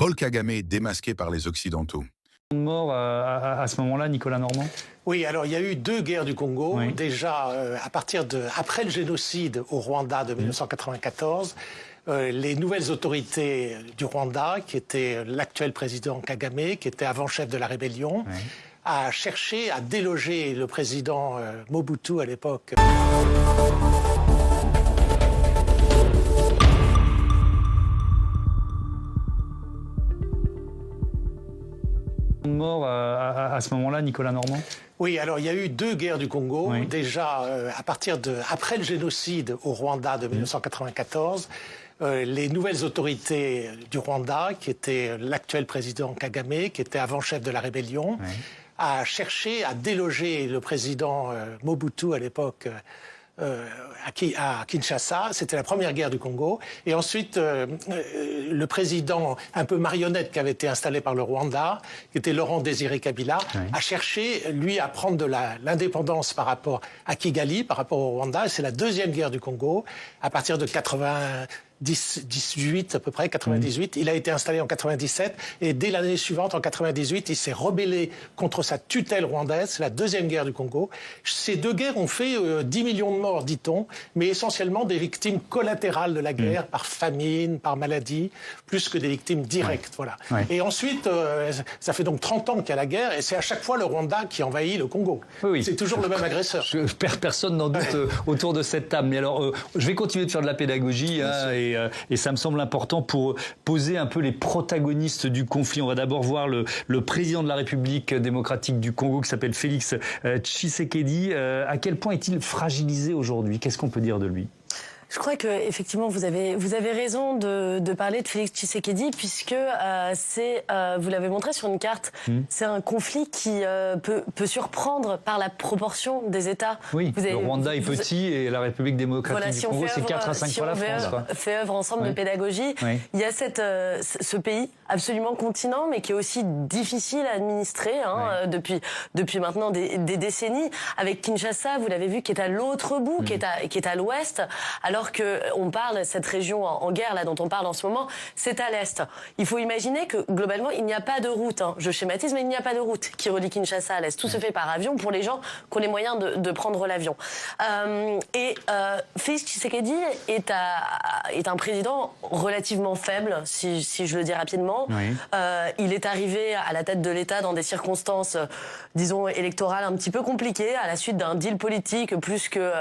Paul Kagame démasqué par les Occidentaux. Mort à ce moment-là, Nicolas Normand? Oui, alors il y a eu deux guerres du Congo. Oui. Déjà, après le génocide au Rwanda de 1994, les nouvelles autorités du Rwanda, qui était l'actuel président Kagame, qui était avant chef de la rébellion, a cherché à déloger le président Mobutu à l'époque. Mort à ce moment-là, Nicolas Normand? Oui, alors il y a eu deux guerres du Congo. Oui. Déjà, après le génocide au Rwanda de 1994, les nouvelles autorités du Rwanda, qui était l'actuel président Kagame, qui était avant chef de la rébellion, a cherché à déloger le président Mobutu à l'époque à Kinshasa. C'était la première guerre du Congo. Et ensuite, le président un peu marionnette qui avait été installé par le Rwanda, qui était Laurent Désiré Kabila, a cherché, lui, à prendre de l'indépendance par rapport à Kigali, par rapport au Rwanda. Et c'est la deuxième guerre du Congo, à partir de 98 à peu près, 98. Il a été installé en 97 et dès l'année suivante, en 98, il s'est rebellé contre sa tutelle rwandaise. C'est la deuxième guerre du Congo. Ces deux guerres ont fait 10 millions de morts, dit-on, mais essentiellement des victimes collatérales de la guerre, par famine, par maladie, plus que des victimes directes. Voilà. Et ensuite, ça fait donc 30 ans qu'il y a la guerre et c'est à chaque fois le Rwanda qui envahit le Congo. Oui. C'est toujours le même agresseur. Personne n'en doute autour de cette table. Mais alors, je vais continuer de faire de la pédagogie et ça me semble important pour poser un peu les protagonistes du conflit. On va d'abord voir le président de la République démocratique du Congo qui s'appelle Félix Tshisekedi. À quel point est-il fragilisé aujourd'hui? Qu'est-ce qu'on peut dire de lui? Je crois que effectivement vous avez raison de parler de Félix Tshisekedi puisque vous l'avez montré sur une carte, c'est un conflit qui peut surprendre par la proportion des États. Oui, le Rwanda est petit et la République démocratique du Congo c'est 4 à 5 fois la France. On fait œuvre ensemble de pédagogie. Il y a ce pays absolument continent mais qui est aussi difficile à administrer depuis maintenant des décennies, avec Kinshasa, vous l'avez vu, qui est à l'autre bout, qui est à l'ouest, alors que on parle, cette région en guerre là dont on parle en ce moment, c'est à l'est. Il faut imaginer que globalement il n'y a pas de route, je schématise, mais il n'y a pas de route qui relie Kinshasa à l'est. Tout se fait par avion pour les gens qui ont les moyens de prendre l'avion. Félix Tshisekedi est un président relativement faible, si je le dis rapidement. Il est arrivé à la tête de l'État dans des circonstances, disons, électorales un petit peu compliquées, à la suite d'un deal politique plus que...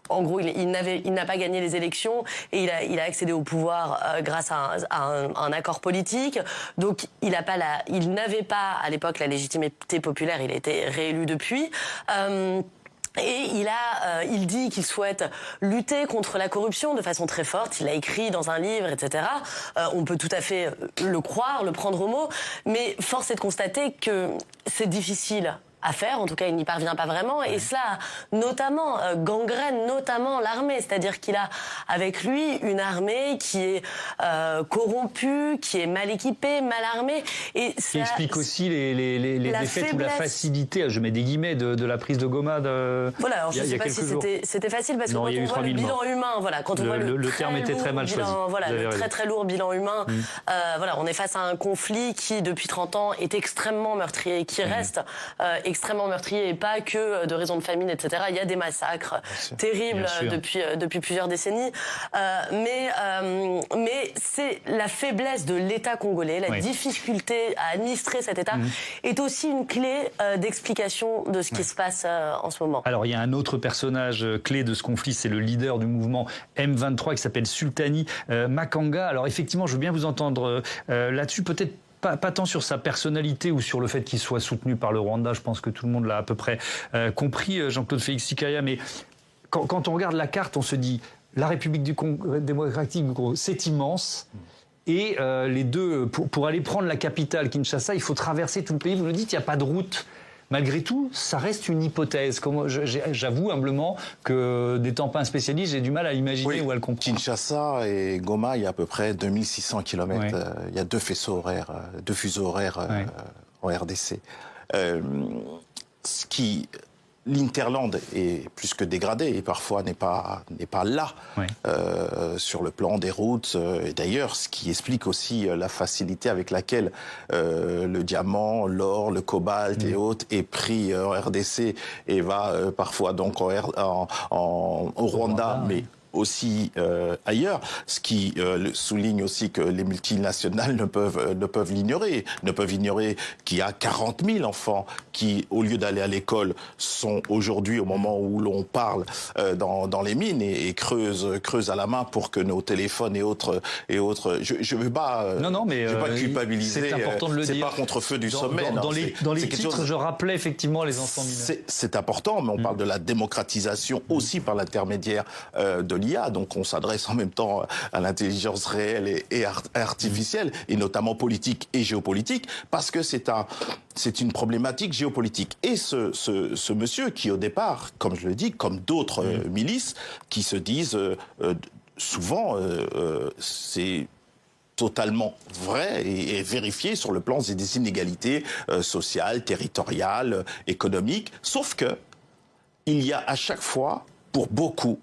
En gros, il n'a pas gagné les élections et il a accédé au pouvoir grâce à un accord politique. Donc, il n'avait pas à l'époque la légitimité populaire. Il a été réélu depuis. Et il dit qu'il souhaite lutter contre la corruption de façon très forte. Il l'a écrit dans un livre, etc. On peut tout à fait le croire, le prendre au mot. Mais force est de constater que c'est difficile à faire, en tout cas il n'y parvient pas vraiment, et cela notamment gangrène notamment l'armée, c'est-à-dire qu'il a avec lui une armée qui est corrompue, qui est mal équipée, mal armée, et qui explique aussi les défaites ou la facilité, je mets des guillemets, de la prise de Goma. Voilà, alors je ne sais pas si c'était facile parce que quand on voit le bilan humain, voilà, quand on voit le terme était très mal choisi. Voilà, le très lourd bilan humain. Voilà, on est face à un conflit qui depuis 30 ans est extrêmement meurtrier et qui reste extrêmement meurtrier, et pas que de raisons de famine, etc. Il y a des massacres terribles depuis plusieurs décennies. Mais c'est la faiblesse de l'État congolais, la difficulté à administrer cet État est aussi une clé d'explication de ce qui se passe en ce moment. Alors il y a un autre personnage clé de ce conflit, c'est le leader du mouvement M23 qui s'appelle Sultani Makanga. Alors effectivement, je veux bien vous entendre là-dessus, peut-être pas tant sur sa personnalité ou sur le fait qu'il soit soutenu par le Rwanda, je pense que tout le monde l'a à peu près compris, Jean-Claude Félix Sikaya, mais quand on regarde la carte, on se dit la République démocratique du Congo, c'est immense, et les deux, pour aller prendre la capitale, Kinshasa, il faut traverser tout le pays, vous le dites, il n'y a pas de route. Malgré tout, ça reste une hypothèse. J'avoue humblement que, n'étant pas un spécialiste, j'ai du mal à l'imaginer ou à le comprendre. Kinshasa et Goma, il y a à peu près 2600 km. Il y a deux fuseaux horaires en RDC. Ce qui L'Interland est plus que dégradé et parfois n'est pas là sur le plan des routes. Et d'ailleurs, ce qui explique aussi la facilité avec laquelle le diamant, l'or, le cobalt et autres est pris en RDC et va parfois donc au Rwanda, mais aussi ailleurs, ce qui souligne aussi que les multinationales ne peuvent l'ignorer, qu'il y a 40 000 enfants qui, au lieu d'aller à l'école, sont aujourd'hui, au moment où l'on parle, dans les mines et creusent à la main pour que nos téléphones et autres. Je veux pas, je veux pas culpabiliser. C'est important de le dire. C'est pas contre feu du sommet. Dans les titres, je rappelais effectivement les enfants mineurs. C'est important, mais on parle de la démocratisation aussi par l'intermédiaire de l'IA, donc on s'adresse en même temps à l'intelligence réelle et artificielle, et notamment politique et géopolitique, parce que c'est une problématique géopolitique. Et ce monsieur qui, au départ, comme je le dis, comme d'autres milices, qui se disent souvent, c'est totalement vrai et vérifié sur le plan des inégalités sociales, territoriales, économiques, sauf que il y a à chaque fois, pour beaucoup,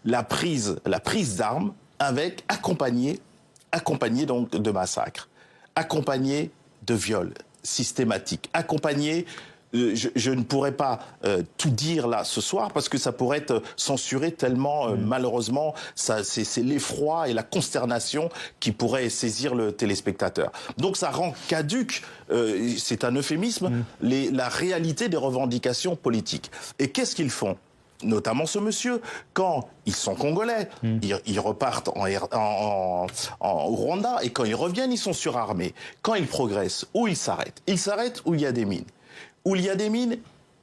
la prise d'armes accompagnée donc de massacres, accompagnée de viols systématiques, accompagnée. Je ne pourrais pas tout dire là ce soir parce que ça pourrait être censuré tellement malheureusement c'est l'effroi et la consternation qui pourrait saisir le téléspectateur. Donc ça rend caduque, c'est un euphémisme, la réalité des revendications politiques. Et qu'est-ce qu'ils font ? Notamment ce monsieur, quand ils sont congolais, ils repartent au Rwanda, et quand ils reviennent, ils sont surarmés. Quand ils progressent, où ils s'arrêtent ? Ils s'arrêtent où il y a des mines. Où il y a des mines,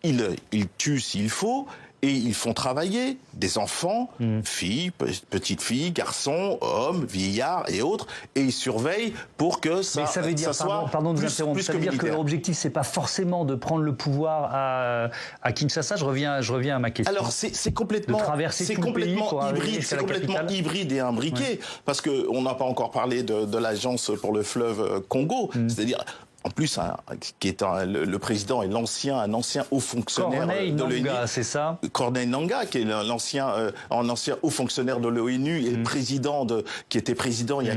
ils tuent s'il faut, et ils font travailler des enfants, filles, petites filles, garçons, hommes, vieillards et autres, et ils surveillent pour que ça, mais ça veut dire, pardon de vous interrompre, ça veut dire que leur objectif, c'est pas forcément de prendre le pouvoir à Kinshasa. Je reviens à ma question. Alors c'est complètement, hybride et imbriqué, parce que on n'a pas encore parlé de l'agence pour le fleuve Congo, c'est-à-dire. En plus, le président est un ancien haut fonctionnaire de l'ONU. C'est ça. Corneille Nangaa, qui est un ancien haut fonctionnaire de l'ONU et qui était président il y a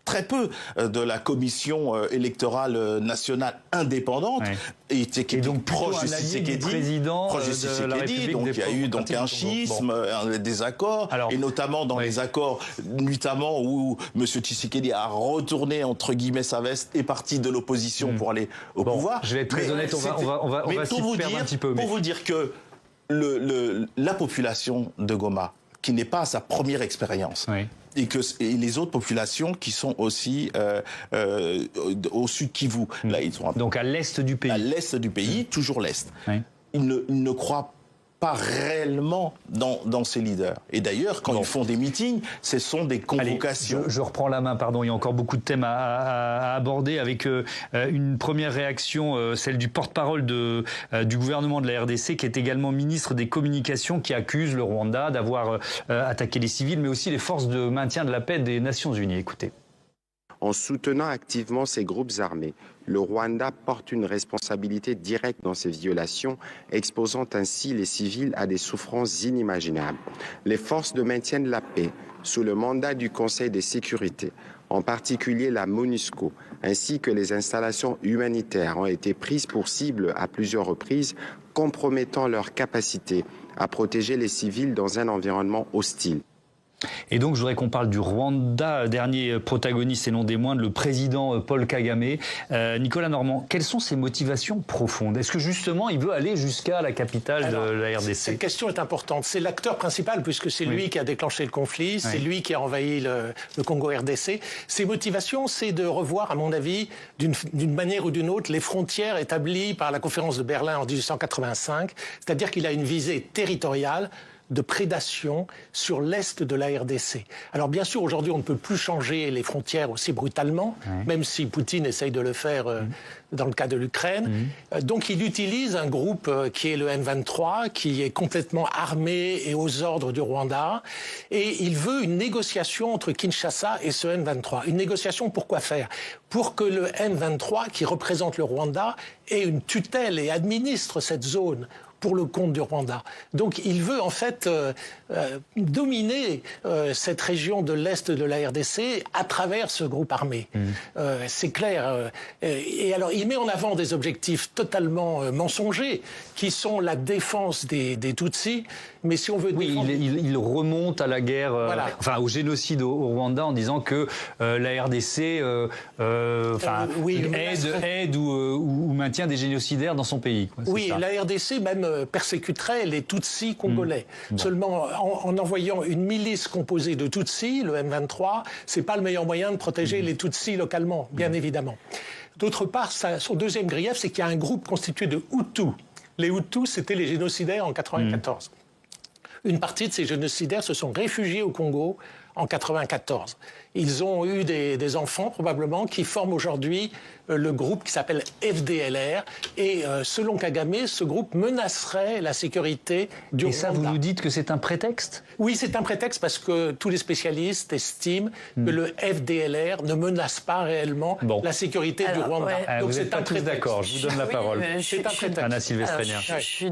très peu de la commission électorale nationale indépendante, et qui était donc proche de Tshisekedi, donc il y a eu donc un schisme, des accords, et notamment dans les accords notamment où M. Tshisekedi a retourné entre guillemets sa veste et parti de l'opposition pour aller au pouvoir. Je vais être très honnête, on va s'y perdre un petit peu. Pour vous dire que la population de Goma, qui n'est pas sa première expérience, et les autres populations qui sont aussi au sud Kivu. Là, ils sont donc à l'est du pays. À l'est du pays, toujours l'est. Ils ne croient pas réellement dans ces leaders. Et d'ailleurs, quand ils font des meetings, ce sont des convocations. Allez, je reprends la main, pardon. Il y a encore beaucoup de thèmes à aborder, avec une première réaction, celle du porte-parole du gouvernement de la RDC, qui est également ministre des Communications, qui accuse le Rwanda d'avoir attaqué les civils, mais aussi les forces de maintien de la paix des Nations Unies. Écoutez. En soutenant activement ces groupes armés, le Rwanda porte une responsabilité directe dans ces violations, exposant ainsi les civils à des souffrances inimaginables. Les forces de maintien de la paix, sous le mandat du Conseil de sécurité, en particulier la MONUSCO, ainsi que les installations humanitaires, ont été prises pour cible à plusieurs reprises, compromettant leur capacité à protéger les civils dans un environnement hostile. Et donc, je voudrais qu'on parle du Rwanda, dernier protagoniste et non des moindres, le président Paul Kagame. Nicolas Normand, quelles sont ses motivations profondes ? Est-ce que justement, il veut aller jusqu'à la capitale de la RDC ? Cette question est importante. C'est l'acteur principal, puisque c'est lui qui a déclenché le conflit, c'est lui qui a envahi le Congo-RDC. Ses motivations, c'est de revoir, à mon avis, d'une manière ou d'une autre, les frontières établies par la conférence de Berlin en 1885, c'est-à-dire qu'il a une visée territoriale de prédation sur l'est de la RDC. Alors bien sûr, aujourd'hui, on ne peut plus changer les frontières aussi brutalement, même si Poutine essaye de le faire dans le cas de l'Ukraine. Donc il utilise un groupe qui est le M23, qui est complètement armé et aux ordres du Rwanda, et il veut une négociation entre Kinshasa et ce M23. Une négociation pour quoi faire ? Pour que le M23, qui représente le Rwanda, ait une tutelle et administre cette zone, pour le compte du Rwanda. Donc il veut en fait dominer cette région de l'Est de la RDC à travers ce groupe armé. C'est clair. Et alors il met en avant des objectifs totalement mensongers qui sont la défense des Tutsis. Mais si on veut défendre... il remonte à la guerre, Voilà. Enfin au génocide au Rwanda en disant que la RDC aide ou maintient des génocidaires dans son pays. Quoi, oui, ça. la RDC même persécuterait les Tutsis congolais. Seulement, en envoyant une milice composée de Tutsis, le M23, c'est pas le meilleur moyen de protéger les Tutsis localement, bien évidemment. D'autre part, son deuxième grief, c'est qu'il y a un groupe constitué de Hutus. Les Hutus, c'était les génocidaires en 94. Une partie de ces génocidaires se sont réfugiés au Congo en 94. Ils ont eu des enfants, probablement, qui forment aujourd'hui le groupe qui s'appelle FDLR. Et selon Kagame, ce groupe menacerait la sécurité du Rwanda. Et ça, vous nous dites que c'est un prétexte ? Oui, c'est un prétexte parce que tous les spécialistes estiment que le FDLR ne menace pas réellement la sécurité du Rwanda. Donc Donc vous n'êtes pas tous d'accord, je vous donne la parole. Je suis Anna Silvestrenia. Je suis